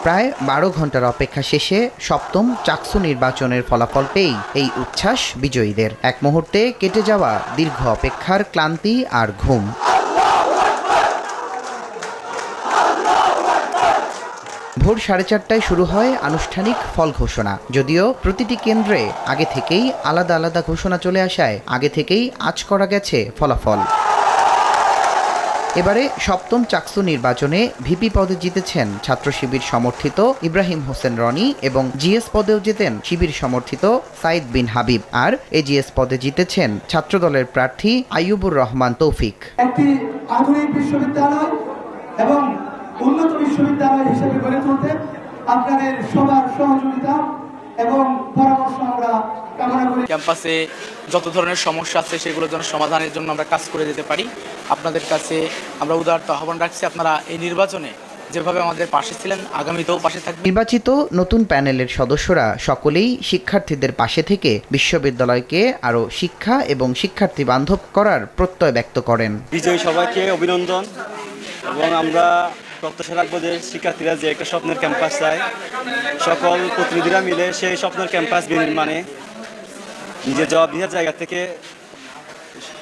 প্রায় 12 ঘন্টার অপেক্ষা শেষে সপ্তম চাকসু নির্বাচনের ফলাফল পেয়েই এই উচ্ছ্বাস বিজয়ীদের। এক মুহূর্তে কেটে যাওয়া দীর্ঘ অপেক্ষার ক্লান্তি আর ঘুম। ভোর 4:30টায় শুরু হয় আনুষ্ঠানিক ফল ঘোষণা। যদিও প্রতিটি কেন্দ্রে আগে থেকেই আলাদা আলাদা ঘোষণা চলে আসায় আগে থেকেই আঁচ করা গেছে ফলাফল। এবারে সপ্তম চাকসু নির্বাচনে ভিপি পদে জিতেছেন ছাত্র শিবির সমর্থিত ইব্রাহিম হোসেন রনি এবং জিএস পদেও জেতেন শিবির সমর্থিত সাইদ বিন হাবিব। আর এজিএস পদে জিতেছেন ছাত্রদলের প্রার্থী আইয়ুবুর রহমান তৌফিক। একটি আধুনিক বিশ্ববিদ্যালয় এবং উন্নত বিশ্ববিদ্যালয় হিসেবে গড়ে তুলতে আপনাদের সবার সহযোগিতা এবং পরামর্শ আমরা কামনা করি। ক্যাম্পাসে যত ধরনের সমস্যা আছে সেগুলোর জন্য সমাধানের জন্য আমরা কাজ করে যেতে পারি। আপনাদের কাছে আমরা উদারত আহ্বান রাখছি, আপনারা এই নির্বাচনে যেভাবে আমাদের পাশে ছিলেন আগামীতেও পাশে থাকবেন। নির্বাচিত নতুন প্যানেলের সদস্যরা সকলেই শিক্ষার্থীদের পাশে থেকে বিশ্ববিদ্যালয়কে আরও শিক্ষা এবং শিক্ষার্থী বান্ধব করার প্রত্যয় ব্যক্ত করেন। বিজয়ী সবাইকে অভিনন্দন এবং আমরা প্রত্যাশা রাখবো যে শিক্ষার্থীরা যে একটা স্বপ্নের ক্যাম্পাস চায়, সকল প্রতিনিধিরা মিলে সেই স্বপ্নের ক্যাম্পাস বিনির্মাণে নিজের জবাবদিহিতার জায়গা থেকে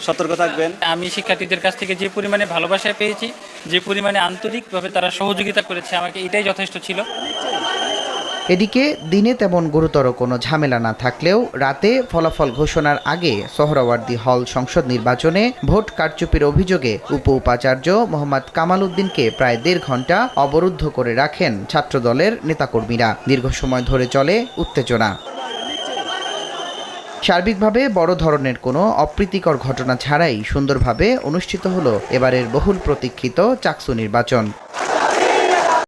সতর্ক থাকবেন। আমি শিক্ষার্থীদের কাছ থেকে যে পরিমাণে ভালোবাসা পেয়েছি, যে পরিমাণে আন্তরিকভাবে তারা সহযোগিতা করেছে, আমাকে এটাই যথেষ্ট ছিল। এদিকে দিনে তেমন গুরুতর কোনো ঝামেলা না থাকলেও রাতে ফলাফল ঘোষণার আগে সোহরাওয়ার্দী হল সংসদ নির্বাচনে ভোট কারচুপির অভিযোগে উপাচার্য মোহাম্মদ কামাল উদ্দিনকে প্রায় 1.5 ঘন্টা অবরুদ্ধ করে রাখেন ছাত্রদলের নেতাকর্মীরা। দীর্ঘ সময় ধরে চলে উত্তেজনা। সার্বিকভাবে বড় ধরনের কোনো অপ্রীতিকর ঘটনা ছাড়াই সুন্দরভাবে অনুষ্ঠিত হলো এবারের বহুল প্রতীক্ষিত চাকসু নির্বাচন।